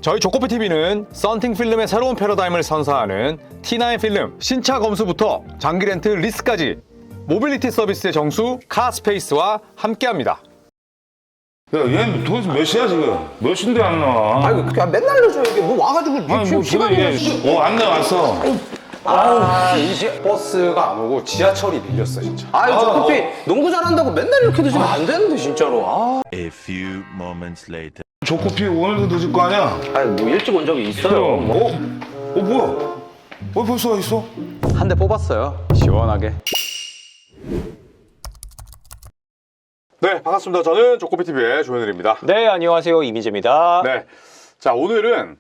저희 조코피TV는 썬팅 필름의 새로운 패러다임을 선사하는 T9 필름 신차 검수부터 장기 렌트 리스까지 모빌리티 서비스의 정수 카스페이스와 함께합니다. 야, 얘 도대체 몇 시야 지금? 몇 시인데 안 나와? 아이고 그냥 맨날 늦어 이게 뭐 와가지고 아니 뭐 지금 안 나왔어. 이제 버스가 안 오고 지하철이 밀렸어 진짜. 아유 저 커피 농구 잘한다고 맨날 이렇게 드시면 안 되는데 진짜로. A few moments later. 조코피 오늘도 늦을 거 아니야? 아니 뭐 일찍 온 적이 있어요. 뭐야? 벌써 와 있어? 한 대 뽑았어요. 시원하게. 네, 반갑습니다. 저는 조코피TV의 조현일입니다. 네, 안녕하세요. 이미재입니다. 네, 자 오늘은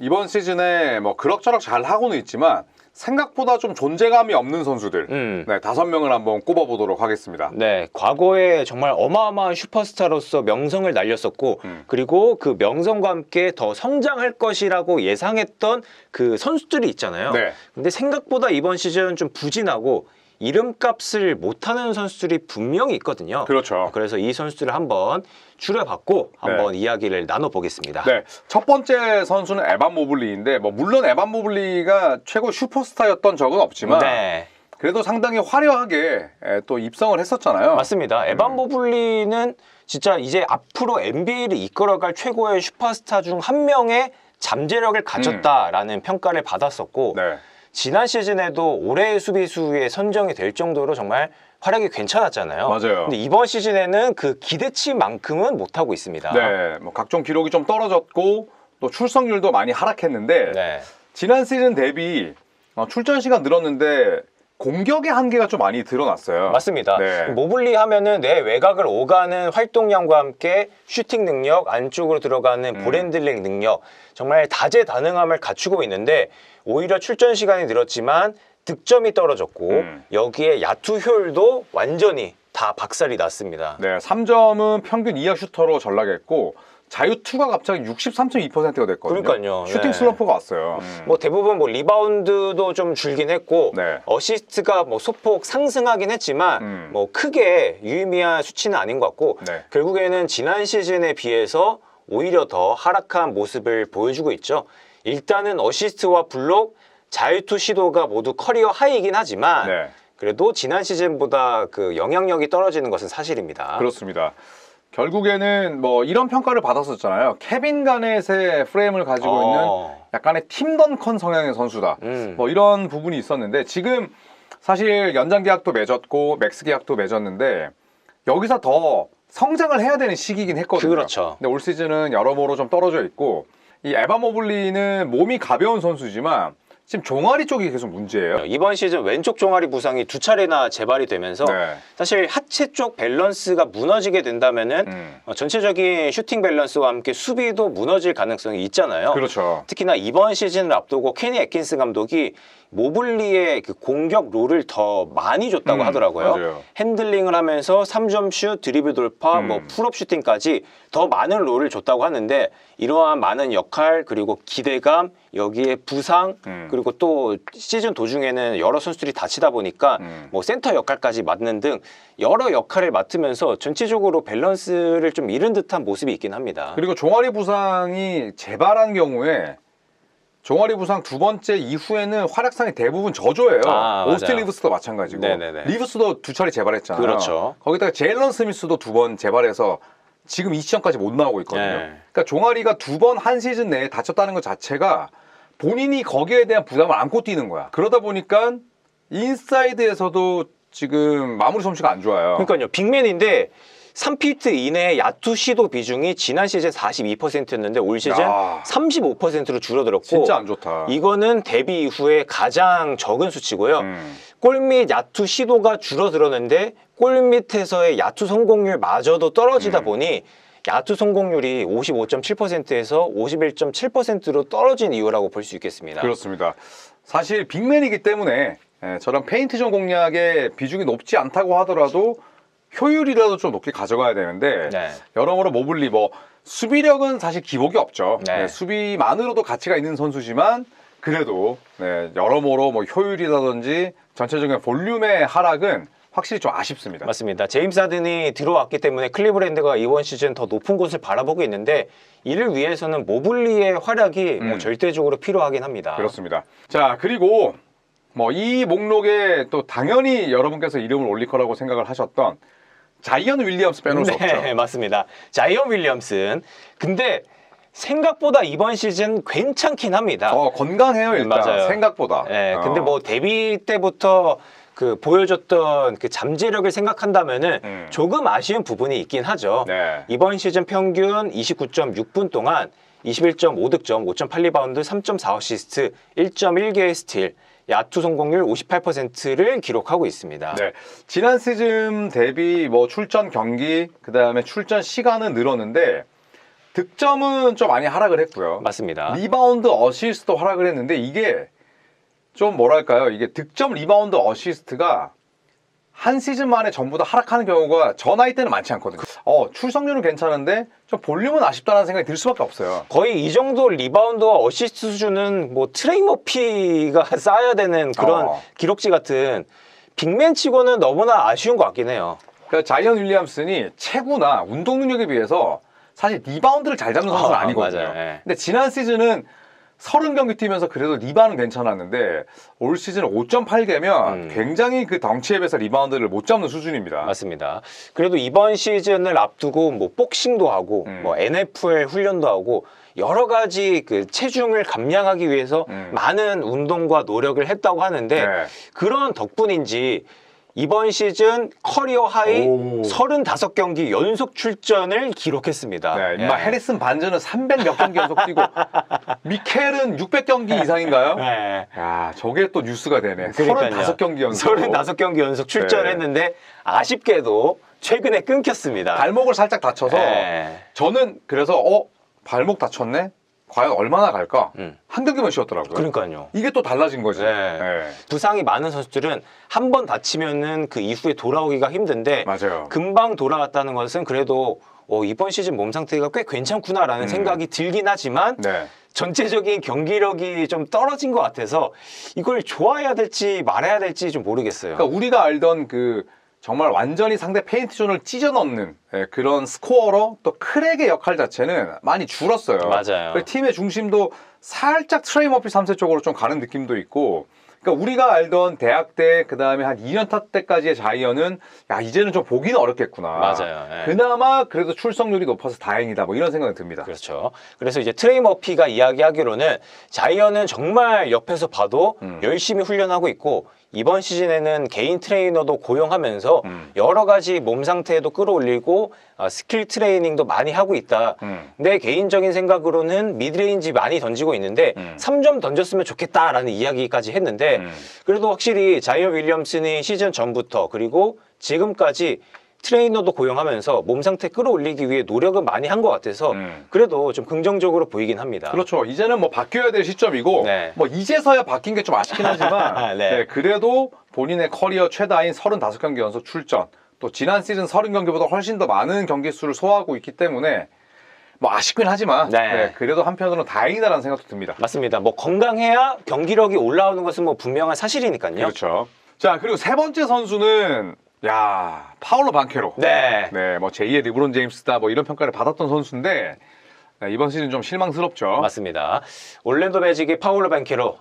이번 시즌에 뭐 그럭저럭 잘 하고는 있지만 생각보다 좀 존재감이 없는 선수들 네, 5명을 한번 꼽아보도록 하겠습니다. 네, 과거에 정말 어마어마한 슈퍼스타로서 명성을 날렸었고 그리고 그 명성과 함께 더 성장할 것이라고 예상했던 그 선수들이 있잖아요. 네. 근데 생각보다 이번 시즌은 좀 부진하고 이름값을 못하는 선수들이 분명히 있거든요. 그렇죠. 그래서 이 선수들을 한번 추려봤고 한번 이야기를 나눠보겠습니다. 네, 첫 번째 선수는 에반 모블리인데 뭐 물론 에반 모블리가 최고 슈퍼스타였던 적은 없지만 네. 그래도 상당히 화려하게 또 입성을 했었잖아요. 맞습니다. 에반 모블리는 진짜 이제 앞으로 NBA를 이끌어갈 최고의 슈퍼스타 중 한 명의 잠재력을 가졌다라는 평가를 받았었고 네. 지난 시즌에도 올해의 수비수에 선정이 될 정도로 정말 활약이 괜찮았잖아요. 맞아요. 근데 이번 시즌에는 그 기대치만큼은 못하고 있습니다. 네, 뭐 각종 기록이 좀 떨어졌고 또 출석률도 많이 하락했는데 네. 지난 시즌 대비 출전 시간 늘었는데 공격의 한계가 좀 많이 드러났어요. 맞습니다. 네. 모블리 하면은 내 외곽을 오가는 활동량과 함께 슈팅 능력, 안쪽으로 들어가는 볼핸들링 능력, 정말 다재다능함을 갖추고 있는데 오히려 출전 시간이 늘었지만 득점이 떨어졌고 여기에 야투 효율도 완전히 다 박살이 났습니다. 네, 3점은 평균 이하 슈터로 전락했고 자유투가 갑자기 63.2%가 됐거든요. 그러니까요. 슈팅 네. 슬럼프가 왔어요. 뭐 대부분 뭐 리바운드도 좀 줄긴 했고 네. 어시스트가 뭐 소폭 상승하긴 했지만 뭐 크게 유의미한 수치는 아닌 것 같고 네. 결국에는 지난 시즌에 비해서 오히려 더 하락한 모습을 보여주고 있죠. 일단은 어시스트와 블록, 자유투 시도가 모두 커리어 하이이긴 하지만 네. 그래도 지난 시즌보다 그 영향력이 떨어지는 것은 사실입니다. 그렇습니다. 결국에는 뭐 이런 평가를 받았었잖아요. 케빈 가넷의 프레임을 가지고 있는 약간의 팀 던컨 성향의 선수다. 뭐 이런 부분이 있었는데 지금 사실 연장 계약도 맺었고 맥스 계약도 맺었는데 여기서 더 성장을 해야 되는 시기이긴 했거든요. 그렇죠. 근데 올 시즌은 여러모로 좀 떨어져 있고 이 에반 모블리는 몸이 가벼운 선수지만 지금 종아리 쪽이 계속 문제예요. 이번 시즌 왼쪽 종아리 부상이 2차례나 재발이 되면서 네. 사실 하체 쪽 밸런스가 무너지게 된다면은 전체적인 슈팅 밸런스와 함께 수비도 무너질 가능성이 있잖아요. 그렇죠. 특히나 이번 시즌을 앞두고 케니 애킨스 감독이 모블리의 그 공격 롤을 더 많이 줬다고 하더라고요. 맞아요. 핸들링을 하면서 3점 슛, 드리블 돌파, 뭐 풀업 슈팅까지 더 많은 롤을 줬다고 하는데 이러한 많은 역할 그리고 기대감 여기에 부상 그리고 또 시즌 도중에는 여러 선수들이 다치다 보니까 뭐 센터 역할까지 맡는 등 여러 역할을 맡으면서 전체적으로 밸런스를 좀 잃은 듯한 모습이 있긴 합니다. 그리고 종아리 부상이 재발한 경우에 종아리 부상 두 번째 이후에는 활약상이 대부분 저조해요. 맞아요. 오스틴 리브스도 마찬가지고. 네네네. 리브스도 2차례 재발했잖아요. 그렇죠. 거기다가 제일런 스미스도 2번 재발해서 지금 이 시점까지 못 나오고 있거든요. 네. 그러니까 종아리가 2번 한 시즌 내에 다쳤다는 것 자체가 본인이 거기에 대한 부담을 안고 뛰는 거야. 그러다 보니까 인사이드에서도 지금 마무리 솜씨가 안 좋아요. 그러니까요. 빅맨인데 3피트 이내의 야투 시도 비중이 지난 시즌 42%였는데 올 시즌 야. 35%로 줄어들었고 진짜 안 좋다. 이거는 데뷔 이후에 가장 적은 수치고요. 골밑 야투 시도가 줄어들었는데 골밑에서의 야투 성공률마저도 떨어지다 보니 야투 성공률이 55.7%에서 51.7%로 떨어진 이유라고 볼 수 있겠습니다. 그렇습니다. 사실 빅맨이기 때문에 저런 페인트전 공략의 비중이 높지 않다고 하더라도 효율이라도 좀 높게 가져가야 되는데 네. 여러모로 모블리 뭐 수비력은 사실 기복이 없죠. 네. 수비만으로도 가치가 있는 선수지만 그래도 여러모로 뭐 효율이라든지 전체적인 볼륨의 하락은 확실히 좀 아쉽습니다. 맞습니다. 제임스 하든이 들어왔기 때문에 클리브랜드가 이번 시즌 더 높은 곳을 바라보고 있는데 이를 위해서는 모블리의 활약이 뭐 절대적으로 필요하긴 합니다. 그렇습니다. 자, 그리고 뭐 이 목록에 또 당연히 여러분께서 이름을 올릴 거라고 생각을 하셨던 자이언 윌리엄스 빼놓을 수 없죠. 네, 맞습니다. 자이언 윌리엄슨. 근데 생각보다 이번 시즌 괜찮긴 합니다. 건강해요, 일단. 맞아요. 생각보다. 네, 근데 뭐 데뷔 때부터 그 보여줬던 그 잠재력을 생각한다면은 조금 아쉬운 부분이 있긴 하죠. 네. 이번 시즌 평균 29.6분 동안 21.5득점, 5.8리바운드, 3.4어시스트, 1.1개의 스틸, 야투 성공률 58%를 기록하고 있습니다. 네. 지난 시즌 대비 뭐 출전 경기, 그 다음에 출전 시간은 늘었는데 득점은 좀 많이 하락을 했고요. 맞습니다. 리바운드, 어시스트도 하락을 했는데 이게 좀 뭐랄까요? 이게 득점, 리바운드, 어시스트가 한 시즌 만에 전부 다 하락하는 경우가 저 나이 때는 많지 않거든요. 출석률은 괜찮은데 좀 볼륨은 아쉽다는 생각이 들 수밖에 없어요. 거의 이 정도 리바운드와 어시스트 수준은 뭐 트레이 머피가 쌓아야 되는 그런 기록지 같은 빅맨 치고는 너무나 아쉬운 것 같긴 해요. 그러니까 자이언 윌리엄슨이 체구나 운동 능력에 비해서 사실 리바운드를 잘 잡는 선수는 아니거든요. 맞아요. 네. 근데 지난 시즌은 30경기 뛰면서 그래도 리바운드는 괜찮았는데 올 시즌 5.8개면 굉장히 그 덩치에 비해서 리바운드를 못 잡는 수준입니다. 맞습니다. 그래도 이번 시즌을 앞두고 뭐 복싱도 하고 뭐 NFL 훈련도 하고 여러 가지 그 체중을 감량하기 위해서 많은 운동과 노력을 했다고 하는데 네. 그런 덕분인지 이번 시즌 커리어 하이 35경기 연속 출전을 기록했습니다. 네, 인마 해리슨 반전은 300몇 경기 연속 뛰고 미켈은 600경기 이상인가요? 네. 야, 저게 또 뉴스가 되네. 그러니까요. 35경기 연속. 35경기 연속 출전했는데 아쉽게도 최근에 끊겼습니다. 발목을 살짝 다쳐서 네. 저는 그래서 발목 다쳤네? 과연 얼마나 갈까? 한 경기만 쉬었더라고요. 그러니까요. 이게 또 달라진 거지. 네. 네. 부상이 많은 선수들은 한 번 다치면은 그 이후에 돌아오기가 힘든데 맞아요. 금방 돌아왔다는 것은 그래도 이번 시즌 몸 상태가 꽤 괜찮구나라는 생각이 들긴 하지만 네. 전체적인 경기력이 좀 떨어진 것 같아서 이걸 좋아해야 될지 말아야 될지 좀 모르겠어요. 그러니까 우리가 알던 그 정말 완전히 상대 페인트 존을 찢어 넣는 그런 스코어로 또 크랙의 역할 자체는 많이 줄었어요. 맞아요. 그래서 팀의 중심도 살짝 트레이 머피 3세 쪽으로 좀 가는 느낌도 있고, 그러니까 우리가 알던 대학 때 그다음에 한 2년차 때까지의 자이언은 야 이제는 좀 보기는 어렵겠구나. 맞아요. 네. 그나마 그래도 출석률이 높아서 다행이다. 뭐 이런 생각이 듭니다. 그렇죠. 그래서 이제 트레이 머피가 이야기하기로는 자이언은 정말 옆에서 봐도 열심히 훈련하고 있고 이번 시즌에는 개인 트레이너도 고용하면서 여러 가지 몸 상태도 끌어올리고 스킬 트레이닝도 많이 하고 있다. 내 개인적인 생각으로는 미드레인지 많이 던지고 있는데 3점 던졌으면 좋겠다라는 이야기까지 했는데 그래도 확실히 자이언 윌리엄슨이 시즌 전부터 그리고 지금까지 트레이너도 고용하면서 몸 상태 끌어올리기 위해 노력은 많이 한 것 같아서 그래도 좀 긍정적으로 보이긴 합니다. 그렇죠. 이제는 뭐 바뀌어야 될 시점이고 네. 뭐 이제서야 바뀐 게 좀 아쉽긴 하지만 네. 네, 그래도 본인의 커리어 최다인 35경기 연속 출전 또 지난 시즌 30경기보다 훨씬 더 많은 경기 수를 소화하고 있기 때문에 뭐 아쉽긴 하지만 네. 네, 그래도 한편으로는 다행이다라는 생각도 듭니다. 맞습니다. 뭐 건강해야 경기력이 올라오는 것은 뭐 분명한 사실이니까요. 그렇죠. 자, 그리고 세 번째 선수는 파울로 반케로. 네. 네, 뭐 제2의 르브론 제임스다 뭐 이런 평가를 받았던 선수인데 네, 이번 시즌 좀 실망스럽죠. 맞습니다. 올랜도 매직의 파울로 반케로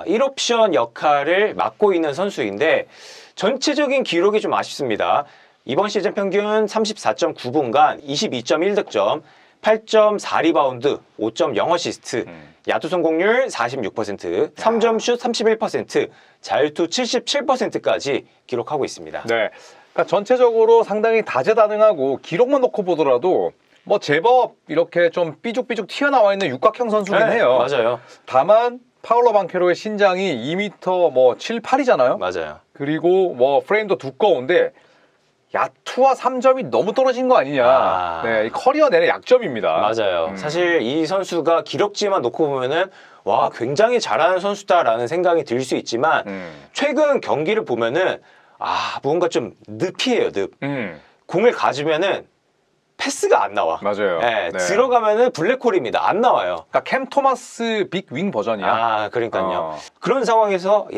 1옵션 역할을 맡고 있는 선수인데 전체적인 기록이 좀 아쉽습니다. 이번 시즌 평균 34.9분간 22.1득점, 8.4리바운드, 5.0어시스트, 야투 성공률 46%, 3점 슛 31%, 자유투 77%까지 기록하고 있습니다. 네. 그러니까 전체적으로 상당히 다재다능하고 기록만 놓고 보더라도 뭐 제법 이렇게 좀 삐죽삐죽 튀어나와 있는 육각형 선수긴 네, 해요. 맞아요. 다만 파울로 반케로의 신장이 2m 뭐 7, 8이잖아요. 맞아요. 그리고 뭐 프레임도 두꺼운데 야투와 3점이 너무 떨어진 거 아니냐. 네, 이 커리어 내내 약점입니다. 맞아요. 사실 이 선수가 기록지만 놓고 보면은 와 굉장히 잘하는 선수다라는 생각이 들 수 있지만 최근 경기를 보면은 뭔가 좀 늪이에요. 늪. 공을 가지면은 패스가 안 나와. 맞아요. 네, 네. 들어가면은 블랙홀입니다. 안 나와요. 그러니까 캠 토마스 빅 윙 버전이야. 그러니까요. 그런 상황에서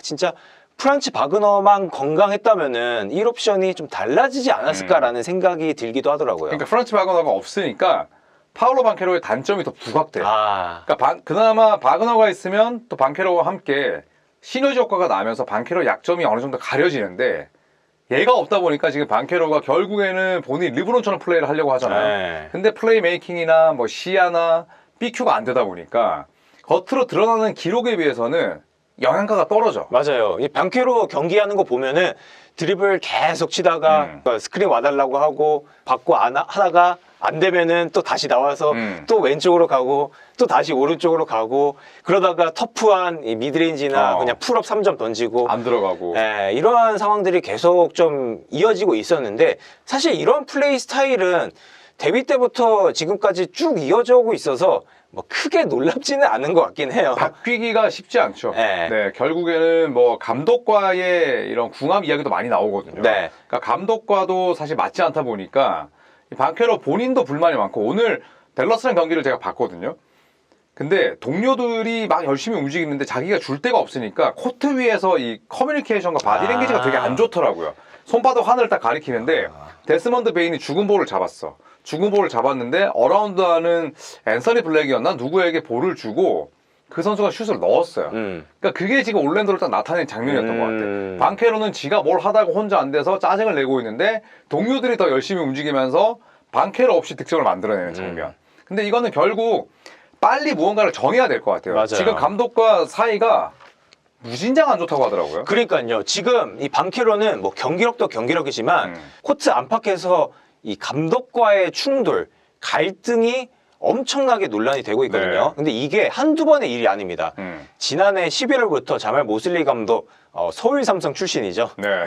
진짜 프란츠 바그너만 건강했다면은 1옵션이 좀 달라지지 않았을까라는 생각이 들기도 하더라고요. 그러니까 프란츠 바그너가 없으니까 파울로 방케로의 단점이 더 부각돼. 아, 그러니까 그나마 바그너가 있으면 또 방케로와 함께 시너지 효과가 나면서 방케로 약점이 어느 정도 가려지는데 얘가 없다 보니까 지금 방케로가 결국에는 본인 르브론처럼 플레이를 하려고 하잖아요. 네. 근데 플레이 메이킹이나 뭐 시야나 BQ가 안 되다 보니까 겉으로 드러나는 기록에 비해서는 영양가가 떨어져. 맞아요. 이 방케로 경기하는 거 보면은 드리블 계속 치다가 스크린 와달라고 하고 받고 안 하다가 안 되면은 또 다시 나와서 또 왼쪽으로 가고 또 다시 오른쪽으로 가고 그러다가 터프한 이 미드레인지나 그냥 풀업 3점 던지고 안 들어가고. 예, 이러한 상황들이 계속 좀 이어지고 있었는데 사실 이런 플레이 스타일은 데뷔 때부터 지금까지 쭉 이어져 오고 있어서 뭐 크게 놀랍지는 않은 것 같긴 해요. 바뀌기가 쉽지 않죠. 네. 네, 결국에는 뭐 감독과의 이런 궁합 이야기도 많이 나오거든요. 네. 그러니까 감독과도 사실 맞지 않다 보니까 이 방케로 본인도 불만이 많고 오늘 댈러스랑 경기를 제가 봤거든요. 근데 동료들이 막 열심히 움직이는데 자기가 줄 데가 없으니까 코트 위에서 이 커뮤니케이션과 바디랭귀지가 되게 안 좋더라고요. 손바닥 하늘을 딱 가리키는데 데스먼드 베인이 죽은 볼을 잡았어. 죽은 볼을 잡았는데 어라운드하는 앤서니 블랙이었나 누구에게 볼을 주고 그 선수가 슛을 넣었어요. 그러니까 그게 지금 올랜도를 딱 나타낸 장면이었던 것 같아. 방케로는 지가 뭘 하다가 혼자 안 돼서 짜증을 내고 있는데 동료들이 더 열심히 움직이면서 방케로 없이 득점을 만들어내는 장면. 근데 이거는 결국 빨리 무언가를 정해야 될 것 같아요. 맞아요. 지금 감독과 사이가 무진장 안 좋다고 하더라고요. 그러니까요. 지금 이 방케로는 뭐 경기력도 경기력이지만 코트 안팎에서 이 감독과의 충돌, 갈등이 엄청나게 논란이 되고 있거든요. 네. 근데 이게 한두 번의 일이 아닙니다. 지난해 11월부터 자말 모슬리 감독 서울 삼성 출신이죠. 네.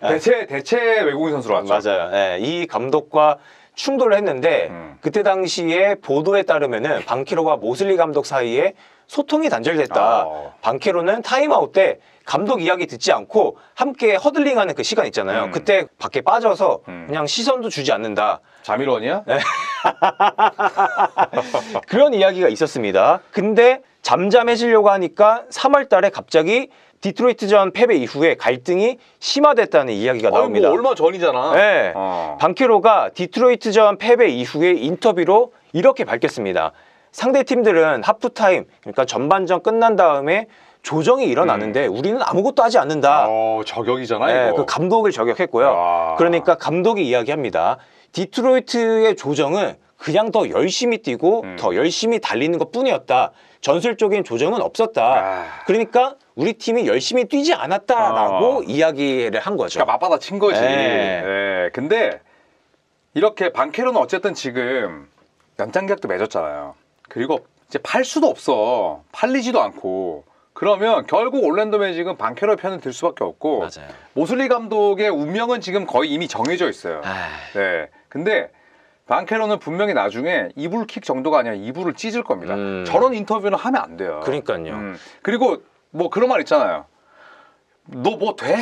네. 대체 외국인 선수로 왔죠. 맞아요. 네. 이 감독과 충돌을 했는데 그때 당시에 보도에 따르면은 방케로와 모슬리 감독 사이에 소통이 단절됐다. 방케로는 타임아웃 때 감독 이야기 듣지 않고 함께 허들링하는 그 시간 있잖아요. 그때 밖에 빠져서 그냥 시선도 주지 않는다. 자밀원이야? 네. 그런 이야기가 있었습니다. 근데 잠잠해지려고 하니까 3월 달에 갑자기 디트로이트전 패배 이후에 갈등이 심화됐다는 이야기가 나옵니다. 뭐 얼마 전이잖아. 네. 방케로가 디트로이트전 패배 이후에 인터뷰로 이렇게 밝혔습니다. 상대 팀들은 하프타임, 그러니까 전반전 끝난 다음에 조정이 일어나는데 우리는 아무것도 하지 않는다. 저격이잖아, 네, 이거. 그 감독을 저격했고요. 그러니까 감독이 이야기합니다. 디트로이트의 조정은 그냥 더 열심히 뛰고 더 열심히 달리는 것 뿐이었다. 전술적인 조정은 없었다. 그러니까 우리 팀이 열심히 뛰지 않았다라고 이야기를 한 거죠. 그러니까 맞받아 친 거지. 네. 네. 근데 이렇게 방케로는 어쨌든 지금 연장 계약도 맺었잖아요. 그리고 이제 팔 수도 없어. 팔리지도 않고. 그러면 결국 올랜도 매직은 방케로의 편을 들 수밖에 없고 맞아요. 모슬리 감독의 운명은 지금 거의 이미 정해져 있어요. 네. 근데 방케로는 분명히 나중에 이불킥 정도가 아니라 이불을 찢을 겁니다. 저런 인터뷰는 하면 안 돼요. 그러니까요. 그리고 뭐 그런 말 있잖아요. 너 뭐 돼?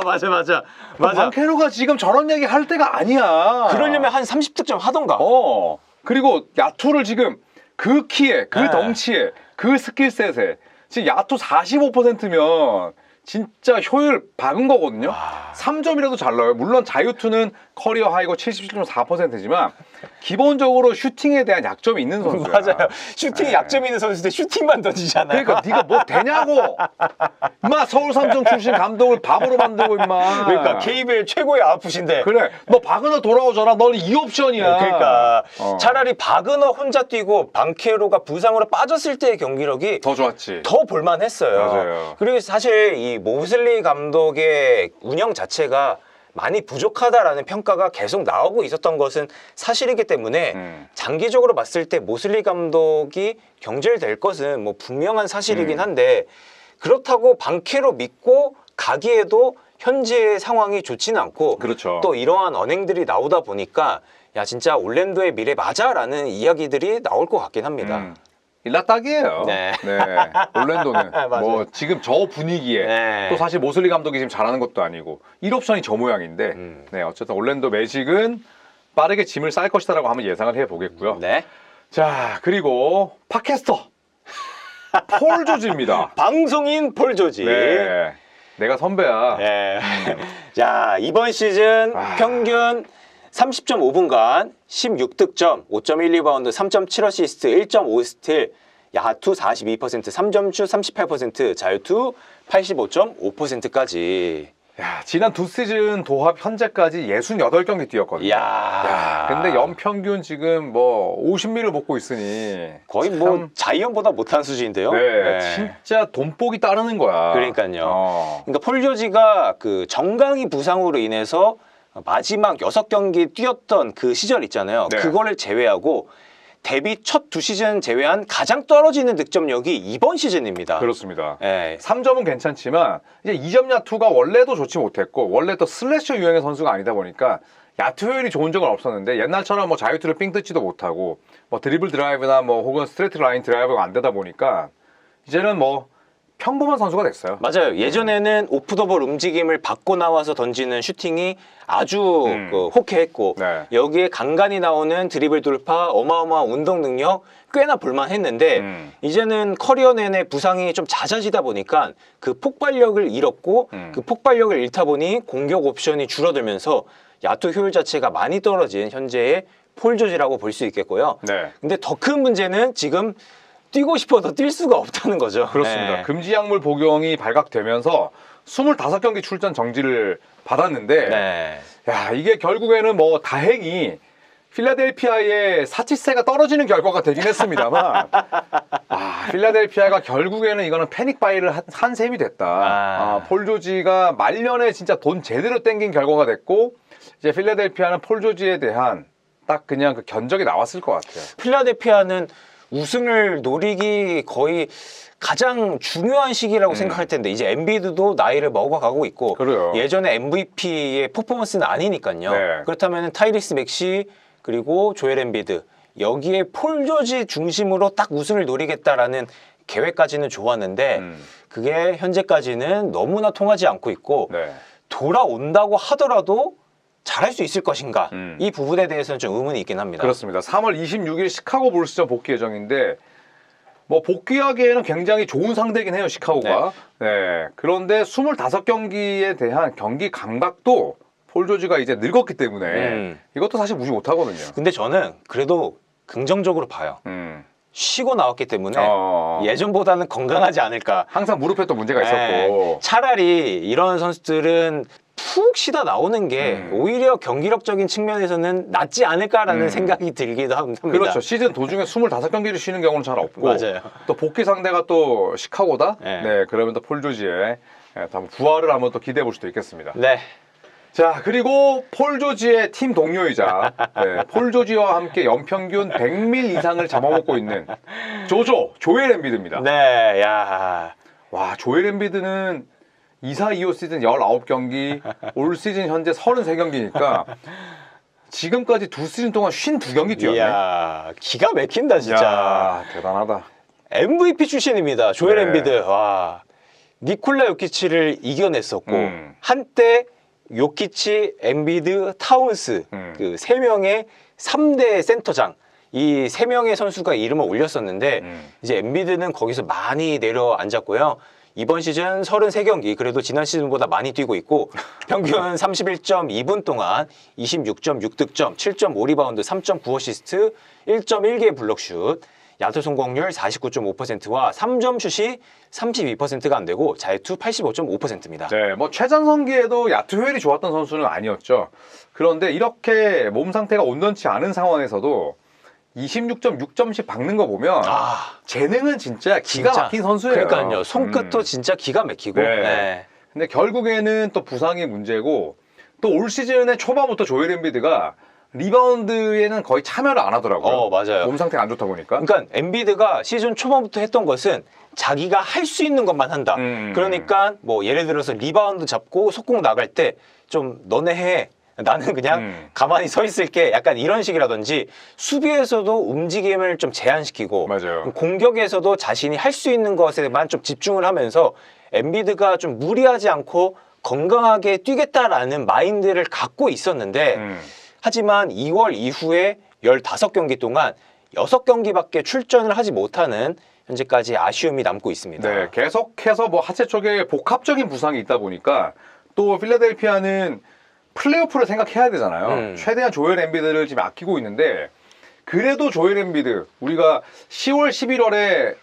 맞아. 방케로가 지금 저런 얘기 할 때가 아니야. 그러려면 한 30득점 하던가. 그리고 야투를 지금 그 키에, 그 네. 덩치에, 그 스킬셋에 지금 야투 45%면 진짜 효율 박은 거거든요. 3점이라도 잘 넣어요. 물론 자유투는 커리어 하이고 77.4%지만 기본적으로 슈팅에 대한 약점이 있는 선수야. 맞아요. 슈팅에 약점 있는 선수들 슈팅만 던지잖아요. 그러니까 네가 뭐 되냐고. 임마 서울 삼성 출신 감독을 바보로 만들고 임마. 그러니까 KBL 최고의 아웃풋인데. 그래. 너 바그너 돌아오잖아. 너는 2옵션이야. 그러니까 차라리 바그너 혼자 뛰고 방케로가 부상으로 빠졌을 때의 경기력이 더 좋았지. 더 볼만했어요. 맞아요. 그리고 사실 이 모슬리 감독의 운영 자체가 많이 부족하다라는 평가가 계속 나오고 있었던 것은 사실이기 때문에 장기적으로 봤을 때 모슬리 감독이 경질될 것은 뭐 분명한 사실이긴 한데 그렇다고 방케로 믿고 가기에도 현재의 상황이 좋지는 않고 그렇죠. 또 이러한 언행들이 나오다 보니까 야 진짜 올랜도의 미래 맞아라는 이야기들이 나올 것 같긴 합니다. 일라딱이에요. 네. 올랜도는 맞아요. 뭐 지금 저 분위기에 네. 또 사실 모슬리 감독이 지금 잘하는 것도 아니고 1옵션이 저 모양인데 네, 어쨌든 올랜도 매직은 빠르게 짐을 쌀 것이다라고 한번 예상을 해보겠고요. 네. 자, 그리고 팟캐스터 폴 조지입니다. 방송인 폴 조지. 네. 내가 선배야. 네. 자, 이번 시즌 평균 30.5분간 16득점, 5.1리바운드, 3.7어시스트, 1.5스틸, 야투 42%, 3점슛 38%, 자유투 85.5%까지. 야, 지난 두 시즌 도합 현재까지 68경기 뛰었거든요. 이야. 근데 연평균 지금 뭐 50미를 먹고 있으니 거의 뭐 자이언보다 못한 수준인데요. 네, 진짜 돈복이 따르는 거야. 그러니까요. 그러니까 폴 조지가 그 정강이 부상으로 인해서 마지막 6경기 뛰었던 그 시절 있잖아요. 네. 그거를 제외하고 데뷔 첫 두 시즌 제외한 가장 떨어지는 득점력이 이번 시즌입니다. 그렇습니다. 예. 3점은 괜찮지만 이제 2점 야투가 원래도 좋지 못했고 원래 또 슬래셔 유형의 선수가 아니다 보니까 야투 효율이 좋은 적은 없었는데 옛날처럼 뭐 자유투를 삥 뜯지도 못하고 뭐 드리블 드라이브나 뭐 혹은 스트레이트 라인 드라이브가 안 되다 보니까 이제는 뭐 평범한 선수가 됐어요. 맞아요. 예전에는 오프 더 볼 움직임을 받고 나와서 던지는 슈팅이 아주 그 호쾌했고 네. 여기에 간간히 나오는 드리블 돌파, 어마어마한 운동 능력 꽤나 볼만했는데 이제는 커리어 내내 부상이 좀 잦아지다 보니까 그 폭발력을 잃었고 그 폭발력을 잃다 보니 공격 옵션이 줄어들면서 야투 효율 자체가 많이 떨어진 현재의 폴 조지라고 볼 수 있겠고요. 네. 근데 더 큰 문제는 지금 뛰고 싶어도 뛸 수가 없다는 거죠. 그렇습니다. 네. 금지 약물 복용이 발각되면서 25경기 출전 정지를 받았는데 네. 야, 이게 결국에는 뭐 다행히 필라델피아의 사치세가 떨어지는 결과가 되긴 했습니다만 필라델피아가 결국에는 이거는 패닉 바이를 한 셈이 됐다. 폴 조지가 말년에 진짜 돈 제대로 땡긴 결과가 됐고 이제 필라델피아는 폴 조지에 대한 딱 그냥 그 견적이 나왔을 것 같아요. 필라델피아는 우승을 노리기 거의 가장 중요한 시기라고 생각할 텐데 이제 엔비드도 나이를 먹어가고 있고 그래요. 예전에 MVP의 퍼포먼스는 아니니까요. 네. 그렇다면 타이리스 맥시 그리고 조엘 엔비드 여기에 폴 조지 중심으로 딱 우승을 노리겠다라는 계획까지는 좋았는데 그게 현재까지는 너무나 통하지 않고 있고 네. 돌아온다고 하더라도 잘할 수 있을 것인가 이 부분에 대해서는 좀 의문이 있긴 합니다. 그렇습니다. 3월 26일 시카고 불스전 복귀 예정인데 뭐 복귀하기에는 굉장히 좋은 상대긴 해요, 시카고가. 네. 그런데 25경기에 대한 경기 감각도 폴 조지가 이제 늙었기 때문에 이것도 사실 무시 못 하거든요. 근데 저는 그래도 긍정적으로 봐요. 쉬고 나왔기 때문에 예전보다는 건강하지 않을까. 항상 무릎에 또 문제가 있었고. 차라리 이런 선수들은 푹 쉬다 나오는 게 오히려 경기력적인 측면에서는 낫지 않을까라는 생각이 들기도 합니다. 그렇죠. 시즌 도중에 25경기를 쉬는 경우는 잘 없고 맞아요. 또 복귀 상대가 또 시카고다. 네. 네, 그러면 또 폴 조지의 부활을 한번 또 기대해 볼 수도 있겠습니다. 네. 자, 그리고 폴 조지의 팀 동료이자 폴 조지와 함께 연평균 100밀 이상을 잡아먹고 있는 조엘 엠비드입니다. 네, 야. 와, 조엘 엠비드는 24-25 시즌 19경기, 올 시즌 현재 33경기니까 지금까지 두 시즌 동안 52경기 뛰었네. 이야, 기가 막힌다 진짜. 야, 대단하다. MVP 출신입니다. 조엘 네. 엠비드. 와. 니콜라 요키치를 이겨냈었고 한때 요키치, 엠비드, 타운스 그 세 명의 3대 센터장 이 세 명의 선수가 이름을 올렸었는데 이제 엠비드는 거기서 많이 내려앉았고요. 이번 시즌 33경기 그래도 지난 시즌보다 많이 뛰고 있고 평균 31.2분 동안 26.6득점, 7.5리바운드, 3.9어시스트, 1.1개 블록슛, 야투 성공률 49.5%와 3점 슛이 32%가 안 되고 자유투 85.5%입니다. 네, 뭐 최전성기에도 야투 효율이 좋았던 선수는 아니었죠. 그런데 이렇게 몸 상태가 온전치 않은 상황에서도 26.6점씩 박는 거 보면 재능은 진짜 기가 막힌 선수예요. 그러니까요. 손끝도 진짜 기가 막히고. 네. 네. 근데 결국에는 또 부상이 문제고 또 올 시즌의 초반부터 조엘 엠비드가 리바운드에는 거의 참여를 안 하더라고요. 맞아요. 몸 상태가 안 좋다 보니까. 그러니까 엠비드가 시즌 초반부터 했던 것은 자기가 할 수 있는 것만 한다. 그러니까 뭐 예를 들어서 리바운드 잡고 속공 나갈 때 좀 너네 해. 나는 그냥 가만히 서 있을게. 약간 이런 식이라든지 수비에서도 움직임을 좀 제한시키고 맞아요. 공격에서도 자신이 할 수 있는 것에만 좀 집중을 하면서 엠비드가 좀 무리하지 않고 건강하게 뛰겠다라는 마인드를 갖고 있었는데 하지만 2월 이후에 15경기 동안 6경기밖에 출전을 하지 못하는 현재까지 아쉬움이 남고 있습니다. 네, 계속해서 뭐 하체 쪽에 복합적인 부상이 있다 보니까 또 필라델피아는 플레이오프를 생각해야 되잖아요. 최대한 조엘 엠비드를 지금 아끼고 있는데 그래도 조엘 엠비드 우리가 10월, 11월에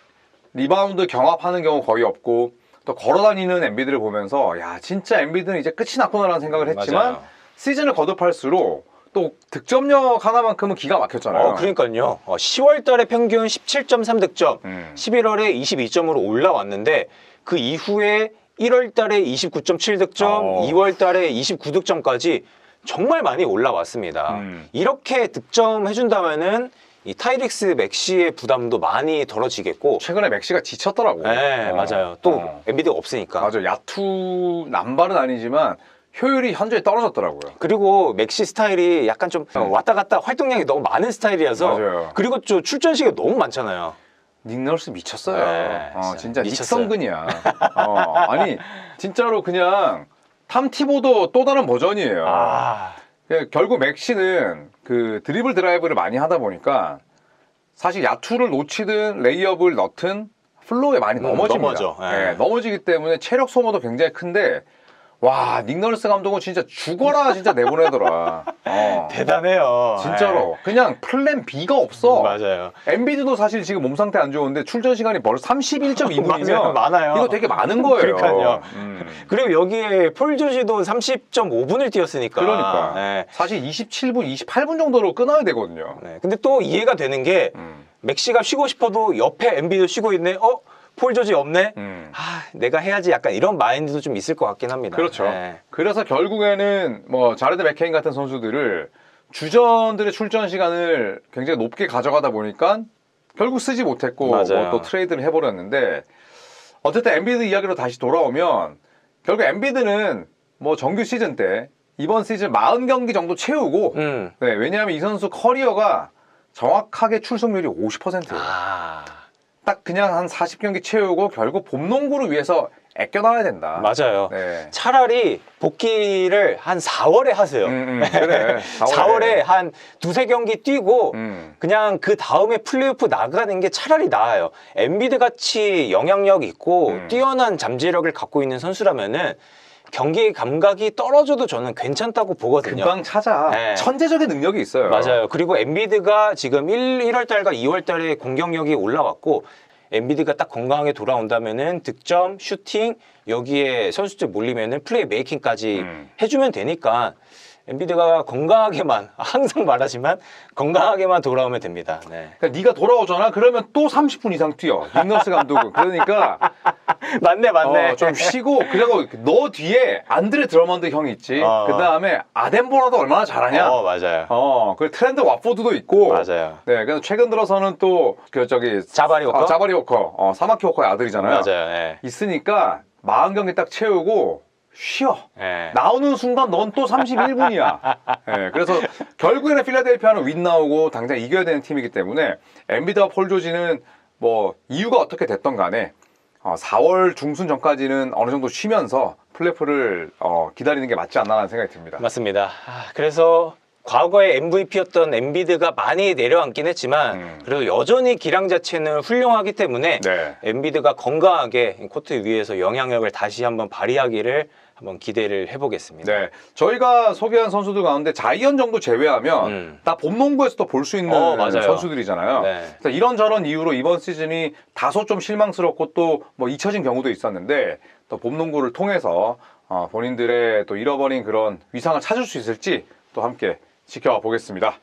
리바운드 경합하는 경우 거의 없고 또 걸어다니는 엠비드를 보면서 야 진짜 엠비드는 이제 끝이 났구나라는 생각을 했지만 맞아요. 시즌을 거듭할수록 또 득점력 하나만큼은 기가 막혔잖아요. 그러니까요. 10월 달에 평균 17.3득점, 11월에 22점으로 올라왔는데 그 이후에 1월 달에 29.7득점, 2월 달에 29득점까지 정말 많이 올라왔습니다. 이렇게 득점해준다면은 이 타이릭스 맥시의 부담도 많이 덜어지겠고. 최근에 맥시가 지쳤더라고. 네, 맞아요. 또 엠비드가 없으니까. 맞아. 야투 남발은 아니지만 효율이 현저히 떨어졌더라고요. 그리고 맥시 스타일이 약간 좀 왔다 갔다 활동량이 너무 많은 스타일이어서. 맞아요. 그리고 좀 출전 시간이 너무 많잖아요. 닉 널스 미쳤어요. 네, 진짜 미쳤어요. 닉성근이야. 아니 진짜로 그냥 탐티보도 또 다른 버전이에요. 결국 맥시는 그 드리블 드라이브를 많이 하다 보니까 사실 야투를 놓치든 레이업을 넣든 플로우에 많이 넘어집니다. 넘어져. 네, 넘어지기 때문에 체력 소모도 굉장히 큰데 와, 닉 널스 감독은 진짜 죽어라 진짜 내보내더라. 대단해요. 진짜로. 그냥 플랜 B가 없어. 맞아요. 엠비드도 사실 지금 몸 상태 안 좋은데 출전 시간이 벌써 31.2분이면 맞아요. 많아요. 이거 되게 많은 거예요. 그러니까요. 그리고 여기에 폴 조지도 30.5분을 뛰었으니까. 그러니까. 네. 사실 27분, 28분 정도로 끊어야 되거든요. 네. 근데 또 이해가 되는 게 맥시가 쉬고 싶어도 옆에 엠비드 쉬고 있네. 폴 조지 없네. 내가 해야지. 약간 이런 마인드도 좀 있을 것 같긴 합니다. 그렇죠. 네. 그래서 결국에는 뭐 자레드 맥케인 같은 선수들을 주전들의 출전 시간을 굉장히 높게 가져가다 보니까 결국 쓰지 못했고 뭐 또 트레이드를 해버렸는데 어쨌든 엠비드 이야기로 다시 돌아오면 결국 엠비드는 뭐 정규 시즌 때 이번 시즌 40경기 정도 채우고 네, 왜냐하면 이 선수 커리어가 정확하게 출석률이 50%예요. 딱 그냥 한 40경기 채우고 결국 봄농구를 위해서 아껴놔야 된다. 맞아요. 네. 차라리 복귀를 한 4월에 하세요. 그래. 4월에 한 두세 경기 뛰고 그냥 그 다음에 플레이오프 나가는 게 차라리 나아요. 엠비드 같이 영향력 있고 뛰어난 잠재력을 갖고 있는 선수라면은 경기 감각이 떨어져도 저는 괜찮다고 보거든요. 금방 찾아. 네. 천재적인 능력이 있어요. 맞아요. 그리고 엠비드가 지금 1월 달과 2월 달에 공격력이 올라왔고 엠비드가 딱 건강하게 돌아온다면은 득점, 슈팅 여기에 선수들 몰리면은 플레이 메이킹까지 해주면 되니까 엠비드가 건강하게만 항상 말하지만 건강하게만 돌아오면 됩니다. 네. 그러니까 네가 돌아오잖아. 그러면 또 30분 이상 뛰어. 닉너스 감독은. 그러니까 맞네. 좀 쉬고 그리고 너 뒤에 안드레 드러먼드 형이 있지. 그 다음에 아덴보라도 얼마나 잘하냐. 맞아요. 그 트렌드 왓포드도 있고. 맞아요. 네, 그래서 최근 들어서는 또 그 저기 자바리 워커. 자바리 워커. 사마키 워커의 아들이잖아요. 맞아요. 네. 있으니까 40경기 딱 채우고 쉬어. 네. 나오는 순간 넌 또 31분이야. 네, 그래서 결국에는 필라델피아는 윈 나오고 당장 이겨야 되는 팀이기 때문에 엠비드와 폴 조지는 뭐 이유가 어떻게 됐던 간에 4월 중순 전까지는 어느 정도 쉬면서 플레이오프를 기다리는 게 맞지 않나라는 생각이 듭니다. 맞습니다. 그래서 과거에 MVP였던 엠비드가 많이 내려앉긴 했지만 그래도 여전히 기량 자체는 훌륭하기 때문에 엠비드가 건강하게 코트 위에서 영향력을 다시 한번 발휘하기를 한번 기대를 해보겠습니다. 네, 저희가 소개한 선수들 가운데 자이언 정도 제외하면 다 봄농구에서도 볼 수 있는 선수들이잖아요. 그래서 이런저런 이유로 이번 시즌이 다소 좀 실망스럽고 또 뭐 잊혀진 경우도 있었는데 또 봄농구를 통해서 본인들의 또 잃어버린 그런 위상을 찾을 수 있을지 또 함께 지켜보겠습니다.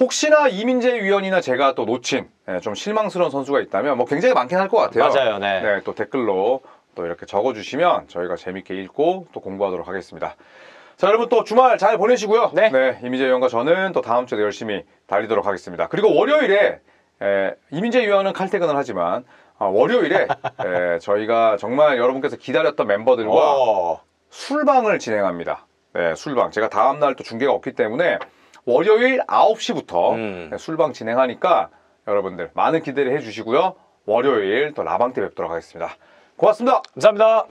혹시나 이민재 위원이나 제가 또 놓친 좀 실망스러운 선수가 있다면 뭐 굉장히 많긴 할 것 같아요. 맞아요. 네. 또 댓글로 또 이렇게 적어주시면 저희가 재밌게 읽고 또 공부하도록 하겠습니다. 자, 여러분 또 주말 잘 보내시고요. 네. 이민재 위원과 저는 또 다음 주에 열심히 달리도록 하겠습니다. 그리고 월요일에 이민재 위원은 칼퇴근을 하지만 월요일에 저희가 정말 여러분께서 기다렸던 멤버들과 술방을 진행합니다. 네, 술방. 제가 다음날 또 중계가 없기 때문에 월요일 9시부터 술방 진행하니까 여러분들 많은 기대를 해주시고요. 월요일 또 라방 때 뵙도록 하겠습니다. 고맙습니다. 감사합니다.